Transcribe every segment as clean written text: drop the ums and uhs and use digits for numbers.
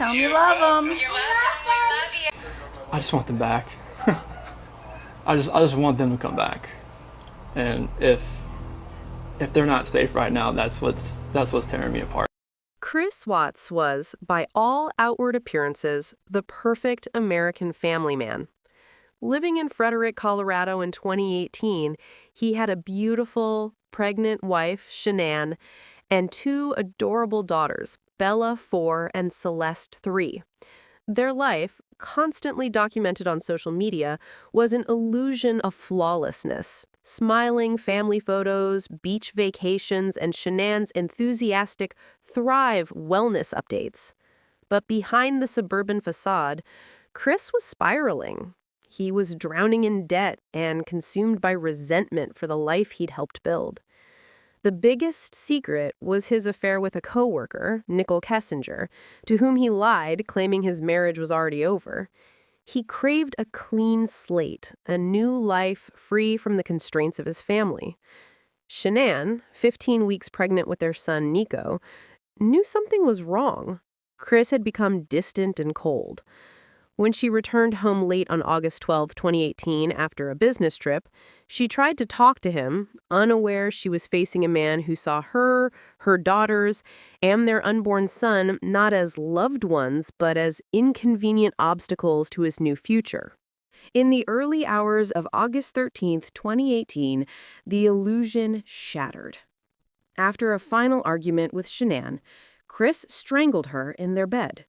Tell 'em you love them. You're welcome. We love you. I just want them back. I just want them to come back. And if they're not safe right now, that's what's tearing me apart. Chris Watts was, by all outward appearances, the perfect American family man. Living in Frederick, Colorado in 2018, he had a beautiful, pregnant wife, Shanann, and two adorable daughters, Bella, 4, and Celeste, 3. Their life, constantly documented on social media, was an illusion of flawlessness. Smiling family photos, beach vacations, and Shanann's enthusiastic Thrive wellness updates. But behind the suburban facade, Chris was spiraling. He was drowning in debt and consumed by resentment for the life he'd helped build. The biggest secret was his affair with a coworker, Nicole Kessinger, to whom he lied, claiming his marriage was already over. He craved a clean slate, a new life free from the constraints of his family. Shanann, 15 weeks pregnant with their son Nico, knew something was wrong. Chris had become distant and cold. When she returned home late on August 12, 2018, after a business trip, she tried to talk to him, unaware she was facing a man who saw her, her daughters, and their unborn son not as loved ones, but as inconvenient obstacles to his new future. In the early hours of August 13, 2018, the illusion shattered. After a final argument with Shanann, Chris strangled her in their bed.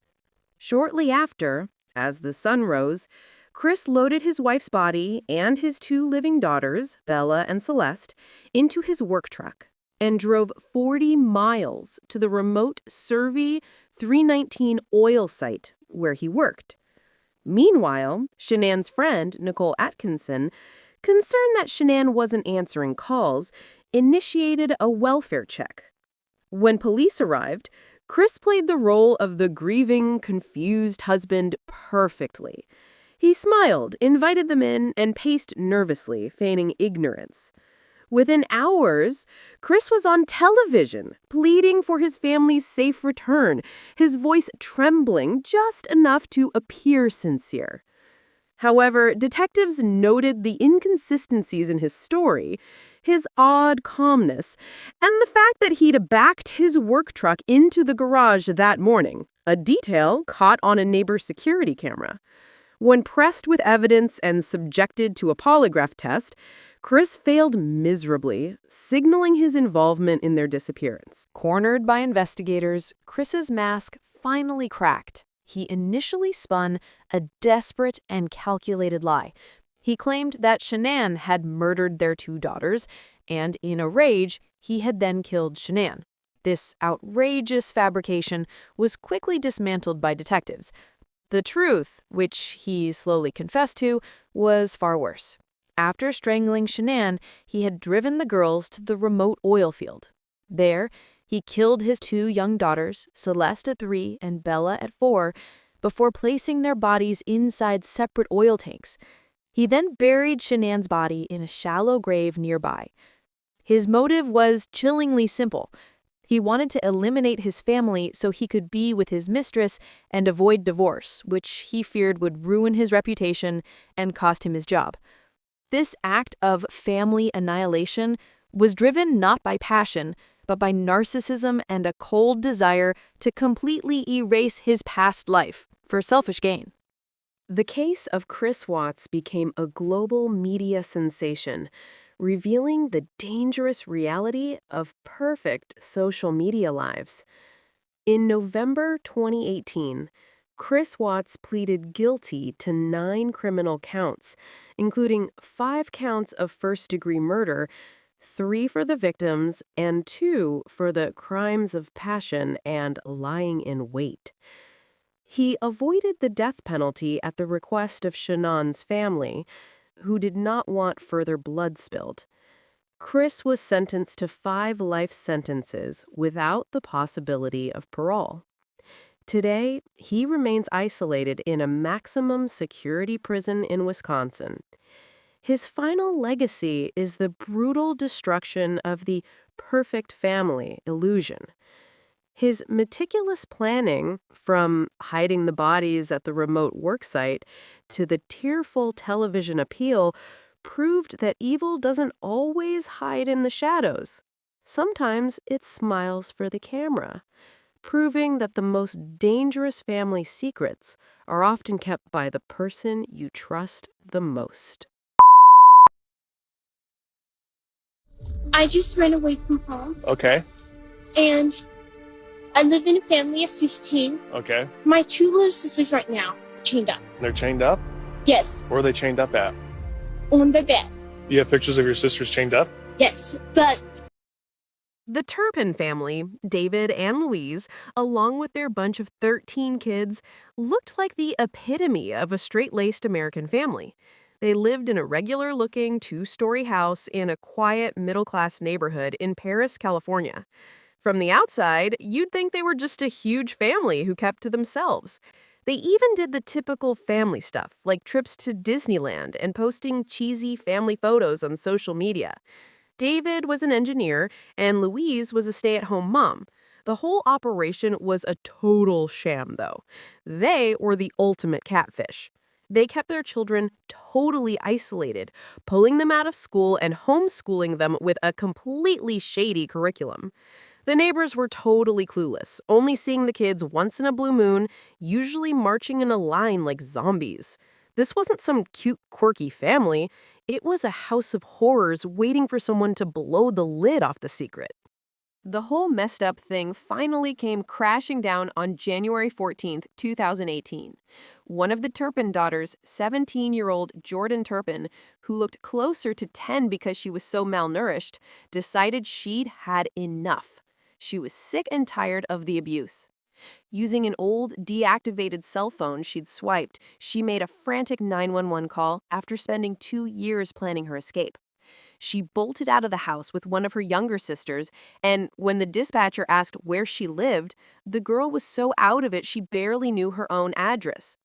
Shortly after, as the sun rose, Chris loaded his wife's body and his two living daughters, Bella and Celeste, into his work truck and drove 40 miles to the remote Survey 319 oil site where he worked. Meanwhile, Shanann's friend, Nicole Atkinson, concerned that Shanann wasn't answering calls, initiated a welfare check. When police arrived, Chris played the role of the grieving, confused husband perfectly. He smiled, invited them in, and paced nervously, feigning ignorance. Within hours, Chris was on television, pleading for his family's safe return, his voice trembling just enough to appear sincere. However, detectives noted the inconsistencies in his story, his odd calmness, and the fact that he'd backed his work truck into the garage that morning, a detail caught on a neighbor's security camera. When pressed with evidence and subjected to a polygraph test, Chris failed miserably, signaling his involvement in their disappearance. Cornered by investigators, Chris's mask finally cracked. He initially spun a desperate and calculated lie. He claimed that Shanann had murdered their two daughters, and in a rage, he had then killed Shanann. This outrageous fabrication was quickly dismantled by detectives. The truth, which he slowly confessed to, was far worse. After strangling Shanann, he had driven the girls to the remote oil field. There, he killed his two young daughters, Celeste at 3 and Bella at 4, before placing their bodies inside separate oil tanks. He then buried Shanann's body in a shallow grave nearby. His motive was chillingly simple. He wanted to eliminate his family so he could be with his mistress and avoid divorce, which he feared would ruin his reputation and cost him his job. This act of family annihilation was driven not by passion, but by narcissism and a cold desire to completely erase his past life for selfish gain. The case of Chris Watts became a global media sensation, revealing the dangerous reality of perfect social media lives. In November 2018, Chris Watts pleaded guilty to 9 criminal counts, including 5 counts of first-degree murder, 3 for the victims, and 2 for the crimes of passion and lying in wait. He avoided the death penalty at the request of Shanann's family, who did not want further blood spilled. Chris was sentenced to 5 life sentences without the possibility of parole. Today, he remains isolated in a maximum security prison in Wisconsin. His final legacy is the brutal destruction of the perfect family illusion. His meticulous planning, from hiding the bodies at the remote worksite to the tearful television appeal, proved that evil doesn't always hide in the shadows. Sometimes it smiles for the camera, proving that the most dangerous family secrets are often kept by the person you trust the most. I just ran away from home, Okay. and I live in a family of 15. Okay. My 2 little sisters right now are chained up. They're chained up? Yes, Where are they chained up at? on the bed. You have pictures of your sisters chained up? Yes, but The Turpin family, David and Louise, along with their bunch of 13 kids, looked like the epitome of a straight-laced American family. They lived in a regular-looking 2-story house in a quiet, middle-class neighborhood in Paris, California. From the outside, you'd think they were just a huge family who kept to themselves. They even did the typical family stuff, like trips to Disneyland and posting cheesy family photos on social media. David was an engineer, and Louise was a stay-at-home mom. The whole operation was a total sham, though. They were the ultimate catfish. They kept their children totally isolated, pulling them out of school and homeschooling them with a completely shady curriculum. The neighbors were totally clueless, only seeing the kids once in a blue moon, usually marching in a line like zombies. This wasn't some cute, quirky family. It was a house of horrors waiting for someone to blow the lid off the secret. The whole messed up thing finally came crashing down on January 14th, 2018. One of the Turpin daughters, 17-year-old Jordan Turpin, who looked closer to 10 because she was so malnourished, decided she'd had enough. She was sick and tired of the abuse. Using an old, deactivated cell phone she'd swiped, she made a frantic 911 call after spending 2 years planning her escape. She bolted out of the house with one of her younger sisters, and when the dispatcher asked where she lived, the girl was so out of it she barely knew her own address.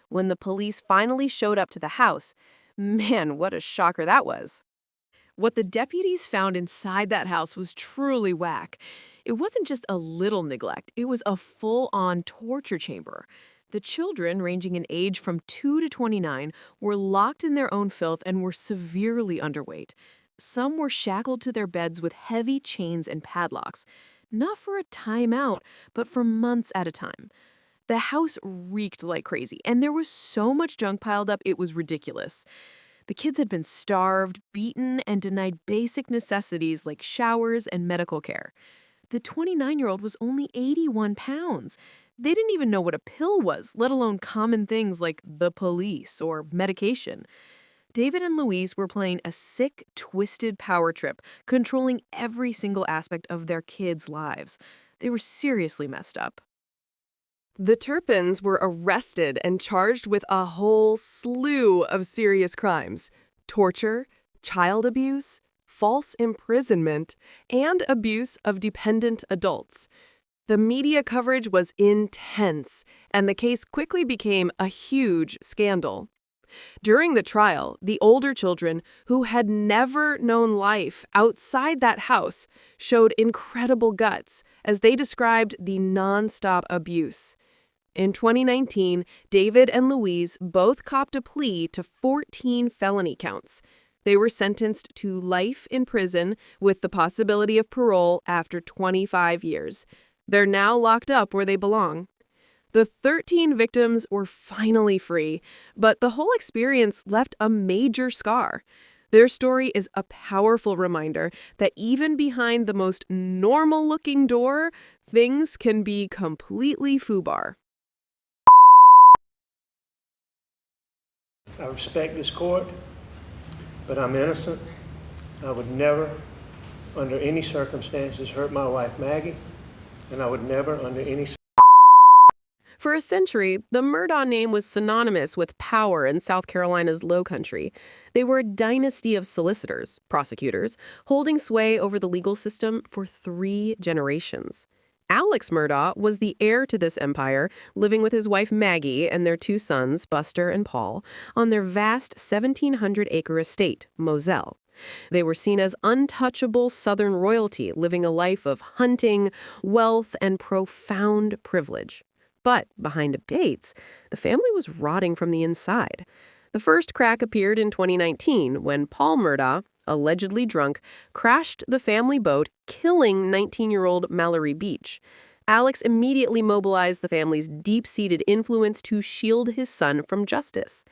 When the police finally showed up to the house, man, what a shocker that was. What the deputies found inside that house was truly whack. It wasn't just a little neglect, it was a full-on torture chamber. The children, ranging in age from 2 to 29, were locked in their own filth and were severely underweight. Some were shackled to their beds with heavy chains and padlocks, not for a time out, but for months at a time. The house reeked like crazy, and there was so much junk piled up it was ridiculous. The kids had been starved, beaten, and denied basic necessities like showers and medical care. The 29-year-old was only 81 pounds. They didn't even know what a pill was, let alone common things like the police or medication. David and Louise were playing a sick, twisted power trip, controlling every single aspect of their kids' lives. They were seriously messed up. The Turpins were arrested and charged with a whole slew of serious crimes: torture, child abuse, false imprisonment, and abuse of dependent adults. The media coverage was intense, and the case quickly became a huge scandal. During the trial, the older children, who had never known life outside that house, showed incredible guts as they described the nonstop abuse. In 2019, David and Louise both copped a plea to 14 felony counts. They were sentenced to life in prison with the possibility of parole after 25 years. They're now locked up where they belong. The 13 victims were finally free, but the whole experience left a major scar. Their story is a powerful reminder that even behind the most normal-looking door, things can be completely FUBAR. I respect this court, but I'm innocent. I would never, under any circumstances, hurt my wife, Maggie, and I would never, under any For a century, the Murdaugh name was synonymous with power in South Carolina's Low Country. They were a dynasty of solicitors, prosecutors, holding sway over the legal system for 3 generations. Alex Murdaugh was the heir to this empire, living with his wife Maggie and their 2 sons, Buster and Paul, on their vast 1,700-acre estate, Moselle. They were seen as untouchable Southern royalty, living a life of hunting, wealth, and profound privilege. But behind Bates, the family was rotting from the inside. The first crack appeared in 2019 when Paul Murdaugh, allegedly drunk, crashed the family boat, killing 19-year-old Mallory Beach. Alex immediately mobilized the family's deep-seated influence to shield his son from justice.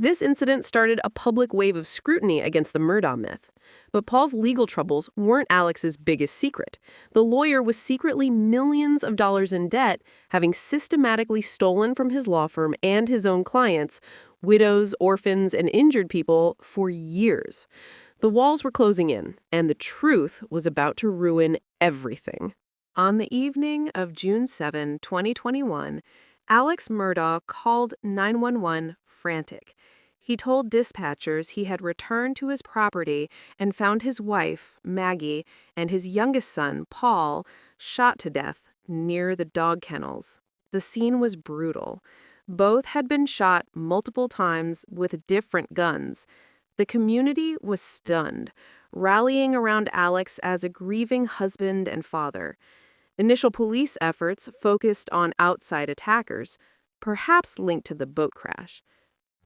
This incident started a public wave of scrutiny against the Murdaugh myth. But Paul's legal troubles weren't Alex's biggest secret. The lawyer was secretly millions of dollars in debt, having systematically stolen from his law firm and his own clients, widows, orphans, and injured people, for years. The walls were closing in, and the truth was about to ruin everything. On the evening of June 7, 2021, Alex Murdaugh called 911 frantic. He told dispatchers he had returned to his property and found his wife, Maggie, and his youngest son, Paul, shot to death near the dog kennels. The scene was brutal. Both had been shot multiple times with different guns. The community was stunned, rallying around Alex as a grieving husband and father. Initial police efforts focused on outside attackers, perhaps linked to the boat crash.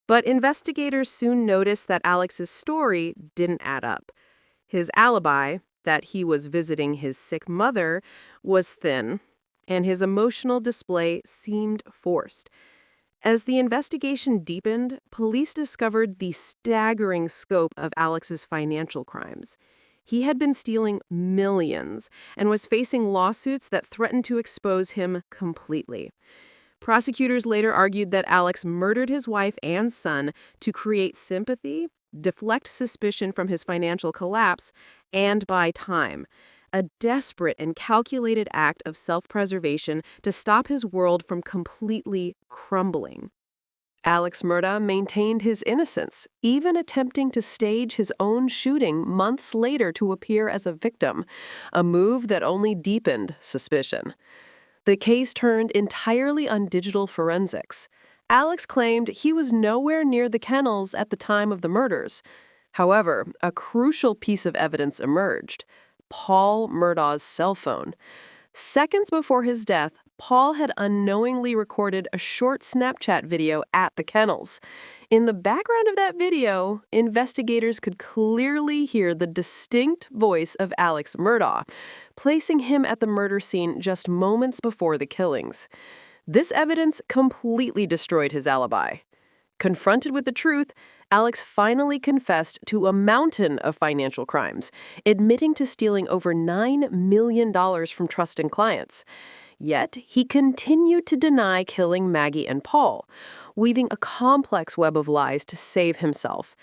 But investigators soon noticed that Alex's story didn't add up. His alibi, that he was visiting his sick mother, was thin, and his emotional display seemed forced. As the investigation deepened, police discovered the staggering scope of Alex's financial crimes. He had been stealing millions and was facing lawsuits that threatened to expose him completely. Prosecutors later argued that Alex murdered his wife and son to create sympathy, deflect suspicion from his financial collapse, and buy time. A desperate and calculated act of self-preservation to stop his world from completely crumbling. Alex Murdaugh maintained his innocence, even attempting to stage his own shooting months later to appear as a victim, a move that only deepened suspicion. The case turned entirely on digital forensics. Alex claimed he was nowhere near the kennels at the time of the murders. However, a crucial piece of evidence emerged: Paul Murdaugh's cell phone. Seconds before his death, Paul had unknowingly recorded a short Snapchat video at the kennels. In the background of that video, investigators could clearly hear the distinct voice of Alex Murdaugh, placing him at the murder scene just moments before the killings. This evidence completely destroyed his alibi. Confronted with the truth, Alex finally confessed to a mountain of financial crimes, admitting to stealing over $9 million from trusting clients. Yet, he continued to deny killing Maggie and Paul, weaving a complex web of lies to save himself.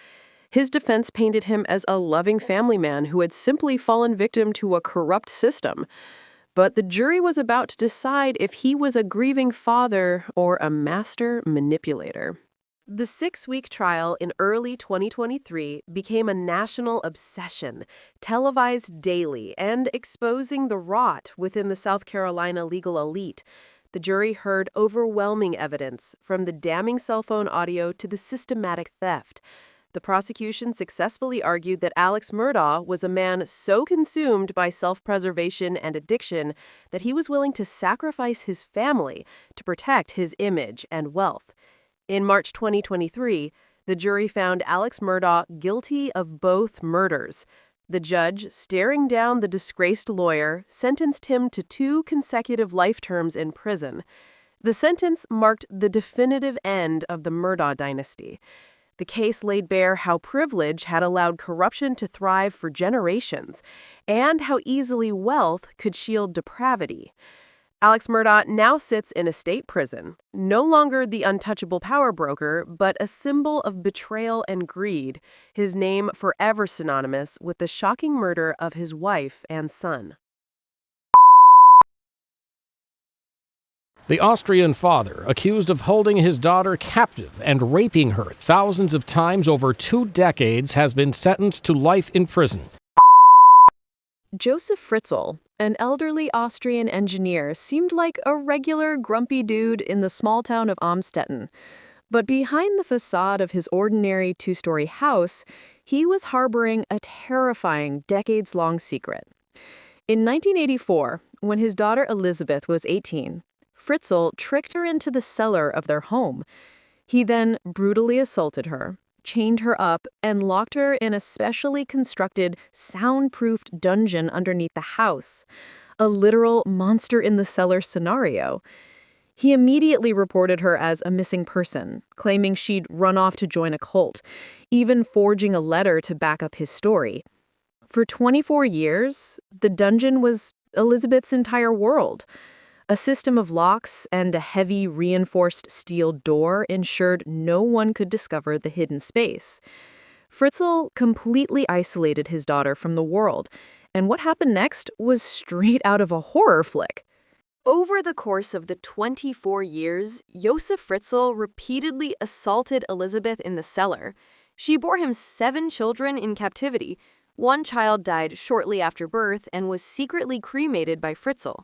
His defense painted him as a loving family man who had simply fallen victim to a corrupt system. But the jury was about to decide if he was a grieving father or a master manipulator. The 6-week trial in early 2023 became a national obsession, televised daily and exposing the rot within the South Carolina legal elite. The jury heard overwhelming evidence, from the damning cell phone audio to the systematic theft. The prosecution successfully argued that Alex Murdaugh was a man so consumed by self-preservation and addiction that he was willing to sacrifice his family to protect his image and wealth. In March 2023, the jury found Alex Murdaugh guilty of both murders. The judge, staring down the disgraced lawyer, sentenced him to 2 consecutive life terms in prison. The sentence marked the definitive end of the Murdaugh dynasty. The case laid bare how privilege had allowed corruption to thrive for generations, and how easily wealth could shield depravity. Alex Murdaugh now sits in a state prison, no longer the untouchable power broker, but a symbol of betrayal and greed, his name forever synonymous with the shocking murder of his wife and son. The Austrian father, accused of holding his daughter captive and raping her thousands of times over 2 decades, has been sentenced to life in prison. Josef Fritzl, an elderly Austrian engineer, seemed like a regular grumpy dude in the small town of Amstetten. But behind the facade of his ordinary 2-story house, he was harboring a terrifying decades-long secret. In 1984, when his daughter Elizabeth was 18, Fritzl tricked her into the cellar of their home. He then brutally assaulted her, chained her up, and locked her in a specially constructed, soundproofed dungeon underneath the house. A literal monster-in-the-cellar scenario. He immediately reported her as a missing person, claiming she'd run off to join a cult, even forging a letter to back up his story. For 24 years, the dungeon was Elizabeth's entire world. A system of locks and a heavy reinforced steel door ensured no one could discover the hidden space. Fritzl completely isolated his daughter from the world, and what happened next was straight out of a horror flick. Over the course of the 24 years, Josef Fritzl repeatedly assaulted Elizabeth in the cellar. She bore him 7 children in captivity. One child died shortly after birth and was secretly cremated by Fritzl.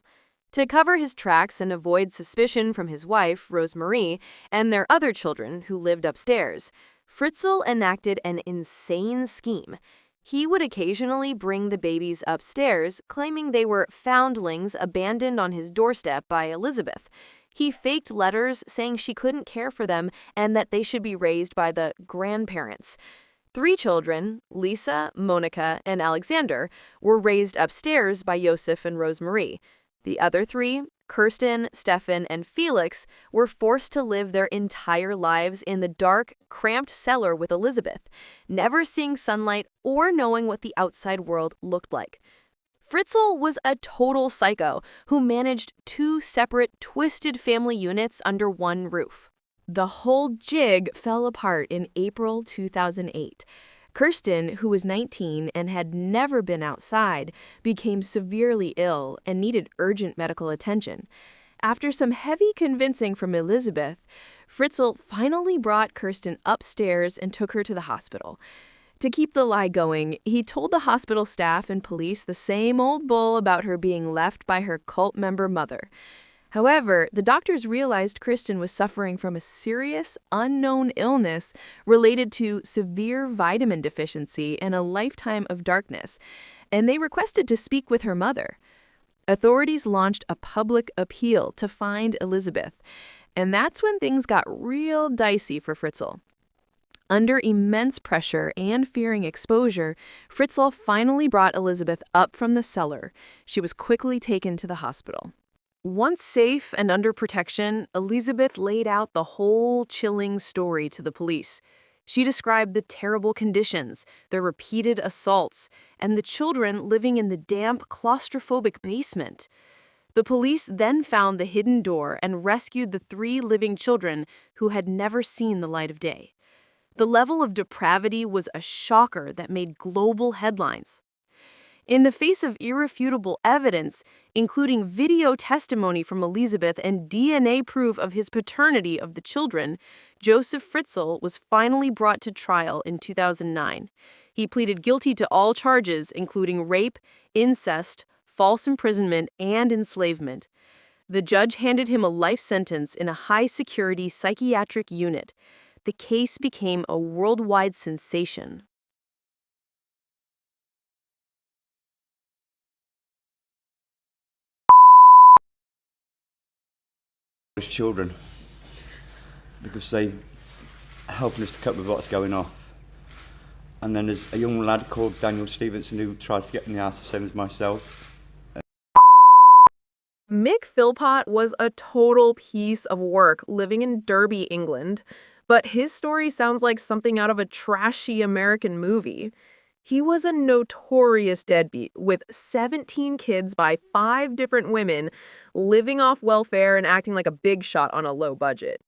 To cover his tracks and avoid suspicion from his wife, Rosemarie, and their other children who lived upstairs, Fritzl enacted an insane scheme. He would occasionally bring the babies upstairs, claiming they were foundlings abandoned on his doorstep by Elizabeth. He faked letters saying she couldn't care for them and that they should be raised by the grandparents. 3 children, Lisa, Monica, and Alexander, were raised upstairs by Josef and Rosemarie. The other 3, Kirsten, Stefan, and Felix, were forced to live their entire lives in the dark, cramped cellar with Elizabeth, never seeing sunlight or knowing what the outside world looked like. Fritzl was a total psycho who managed 2 separate, twisted family units under one roof. The whole jig fell apart in April 2008. Kirsten, who was 19 and had never been outside, became severely ill and needed urgent medical attention. After some heavy convincing from Elizabeth, Fritzl finally brought Kirsten upstairs and took her to the hospital. To keep the lie going, he told the hospital staff and police the same old bull about her being left by her cult member mother. However, the doctors realized Kirsten was suffering from a serious, unknown illness related to severe vitamin deficiency and a lifetime of darkness, and they requested to speak with her mother. Authorities launched a public appeal to find Elizabeth, and that's when things got real dicey for Fritzl. Under immense pressure and fearing exposure, Fritzl finally brought Elizabeth up from the cellar. She was quickly taken to the hospital. Once safe and under protection, Elizabeth laid out the whole chilling story to the police. She described the terrible conditions, the repeated assaults, and the children living in the damp, claustrophobic basement. The police then found the hidden door and rescued the 3 living children who had never seen the light of day. The level of depravity was a shocker that made global headlines. In the face of irrefutable evidence, including video testimony from Elizabeth and DNA proof of his paternity of the children, Josef Fritzl was finally brought to trial in 2009. He pleaded guilty to all charges, including rape, incest, false imprisonment, and enslavement. The judge handed him a life sentence in a high-security psychiatric unit. The case became a worldwide sensation. Children, because they helping us to cope with what's going on. And then there's a young lad called Daniel Stevenson who tried to get in the house the same as myself. Mick Philpott was a total piece of work living in Derby, England, but his story sounds like something out of a trashy American movie. He was a notorious deadbeat with 17 kids by 5 different women, living off welfare and acting like a big shot on a low budget.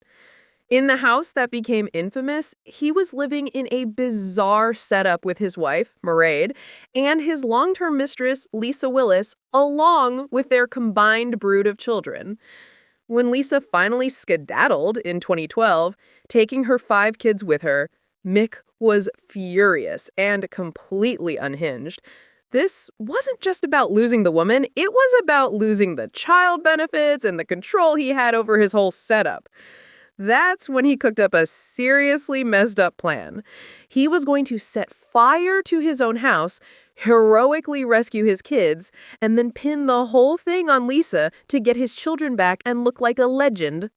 In the house that became infamous, he was living in a bizarre setup with his wife, Mairead, and his long-term mistress, Lisa Willis, along with their combined brood of children. When Lisa finally skedaddled in 2012, taking her 5 kids with her, Mick was furious and completely unhinged. This wasn't just about losing the woman, it was about losing the child benefits and the control he had over his whole setup. That's when he cooked up a seriously messed up plan. He was going to set fire to his own house, heroically rescue his kids, and then pin the whole thing on Lisa to get his children back and look like a legend.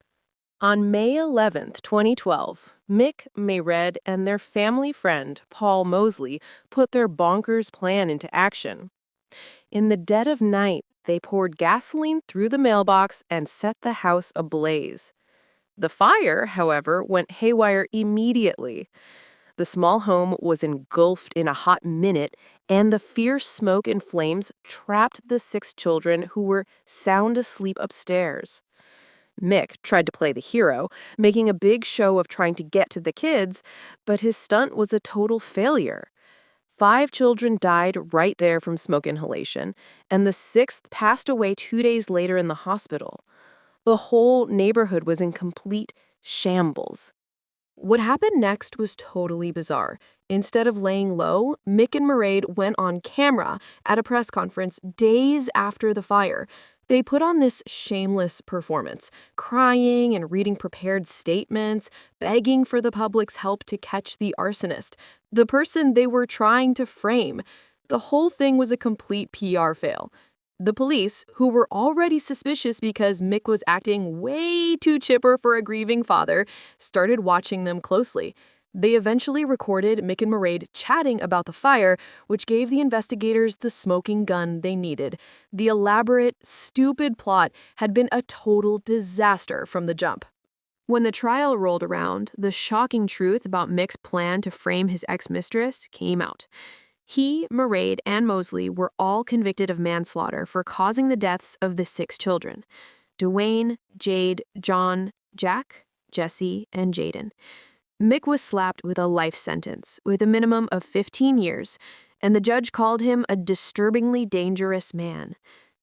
On May 11th, 2012, Mick, Mayred, and their family friend, Paul Mosley, put their bonkers plan into action. In the dead of night, they poured gasoline through the mailbox and set the house ablaze. The fire, however, went haywire immediately. The small home was engulfed in a hot minute, and the fierce smoke and flames trapped the 6 children who were sound asleep upstairs. Mick tried to play the hero, making a big show of trying to get to the kids, but his stunt was a total failure. 5 children died right there from smoke inhalation, and the 6th passed away 2 days later in the hospital. The whole neighborhood was in complete shambles. What happened next was totally bizarre. Instead of laying low, Mick and Mairead went on camera at a press conference days after the fire. They put on this shameless performance, crying and reading prepared statements, begging for the public's help to catch the arsonist, the person they were trying to frame. The whole thing was a complete PR fail. The police, who were already suspicious because Mick was acting way too chipper for a grieving father, started watching them closely. They eventually recorded Mick and Mairead chatting about the fire, which gave the investigators the smoking gun they needed. The elaborate, stupid plot had been a total disaster from the jump. When the trial rolled around, the shocking truth about Mick's plan to frame his ex-mistress came out. He, Mairead, and Mosley were all convicted of manslaughter for causing the deaths of the 6 children: Dwayne, Jade, John, Jack, Jesse, and Jaden. Mick was slapped with a life sentence, with a minimum of 15 years, and the judge called him a disturbingly dangerous man.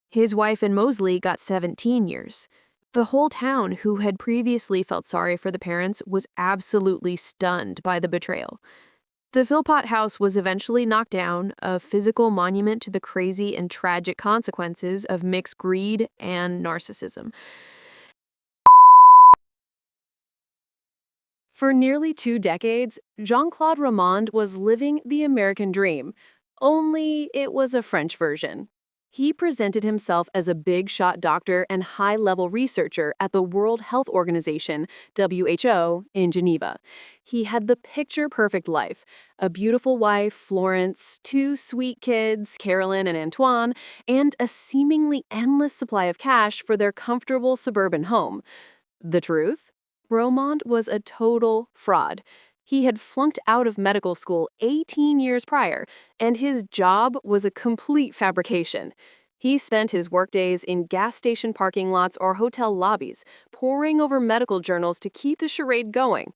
His wife and Mosley got 17 years. The whole town, who had previously felt sorry for the parents, was absolutely stunned by the betrayal. The Philpott house was eventually knocked down, a physical monument to the crazy and tragic consequences of Mick's greed and narcissism. For nearly 2 decades, Jean-Claude Romand was living the American dream, only it was a French version. He presented himself as a big-shot doctor and high-level researcher at the World Health Organization, WHO, in Geneva. He had the picture-perfect life: a beautiful wife, Florence, 2 sweet kids, Carolyn and Antoine, and a seemingly endless supply of cash for their comfortable suburban home. The truth? Romand was a total fraud. He had flunked out of medical school 18 years prior, and his job was a complete fabrication. He spent his workdays in gas station parking lots or hotel lobbies, poring over medical journals to keep the charade going.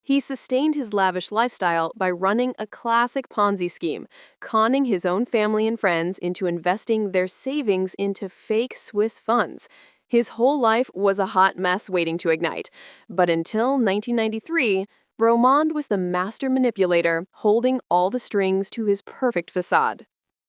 He sustained his lavish lifestyle by running a classic Ponzi scheme, conning his own family and friends into investing their savings into fake Swiss funds. His whole life was a hot mess waiting to ignite. But until 1993, Romand was the master manipulator, holding all the strings to his perfect façade.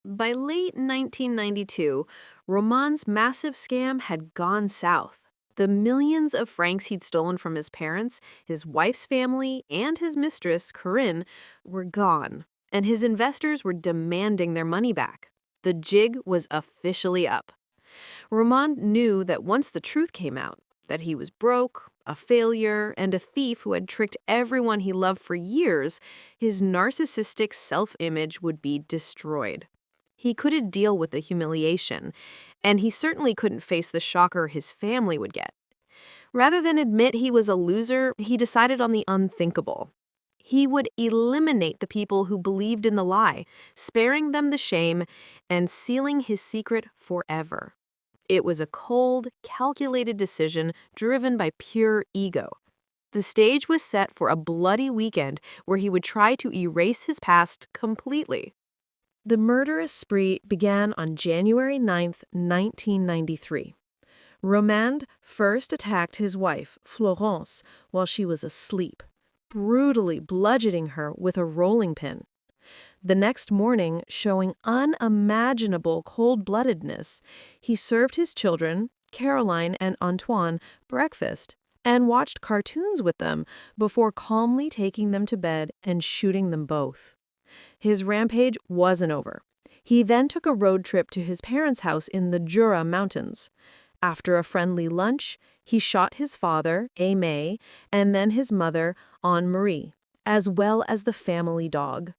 By late 1992, Romand's massive scam had gone south. The millions of francs he'd stolen from his parents, his wife's family, and his mistress, Corinne, were gone, and his investors were demanding their money back. The jig was officially up. Romand knew that once the truth came out, that he was broke, a failure, and a thief who had tricked everyone he loved for years, his narcissistic self-image would be destroyed. He couldn't deal with the humiliation, and he certainly couldn't face the shocker his family would get. Rather than admit he was a loser, he decided on the unthinkable. He would eliminate the people who believed in the lie, sparing them the shame, and sealing his secret forever. It was a cold, calculated decision driven by pure ego. The stage was set for a bloody weekend where he would try to erase his past completely. The murderous spree began on January 9, 1993. Romand first attacked his wife, Florence, while she was asleep, brutally bludgeoning her with a rolling pin. The next morning, showing unimaginable cold-bloodedness, he served his children, Caroline and Antoine, breakfast, and watched cartoons with them before calmly taking them to bed and shooting them both. His rampage wasn't over. He then took a road trip to his parents' house in the Jura Mountains. After a friendly lunch, he shot his father, Aimé, and then his mother, Anne-Marie, as well as the family dog.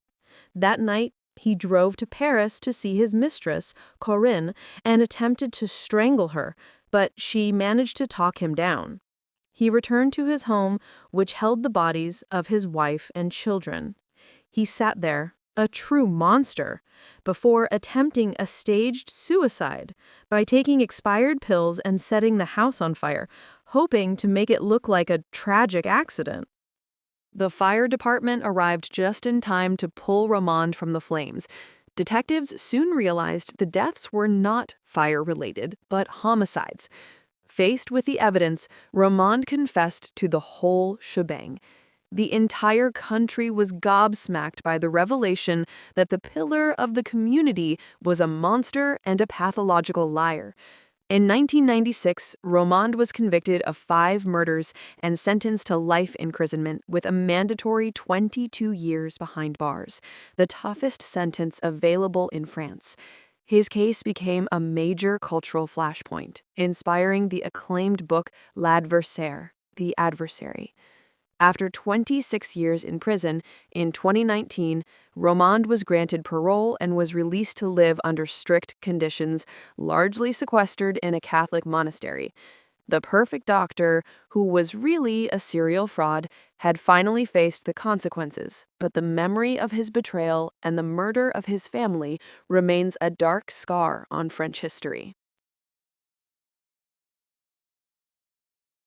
That night, he drove to Paris to see his mistress, Corinne, and attempted to strangle her, but she managed to talk him down. He returned to his home, which held the bodies of his wife and children. He sat there, a true monster, before attempting a staged suicide by taking expired pills and setting the house on fire, hoping to make it look like a tragic accident. The fire department arrived just in time to pull Romand from the flames. Detectives soon realized the deaths were not fire-related, but homicides. Faced with the evidence, Romand confessed to the whole shebang. The entire country was gobsmacked by the revelation that the pillar of the community was a monster and a pathological liar. In 1996, Romand was convicted of 5 murders and sentenced to life imprisonment with a mandatory 22 years behind bars, the toughest sentence available in France. His case became a major cultural flashpoint, inspiring the acclaimed book L'Adversaire, The Adversary. After 26 years in prison, in 2019, Romand was granted parole and was released to live under strict conditions, largely sequestered in a Catholic monastery. The perfect doctor, who was really a serial fraud, had finally faced the consequences, but the memory of his betrayal and the murder of his family remains a dark scar on French history.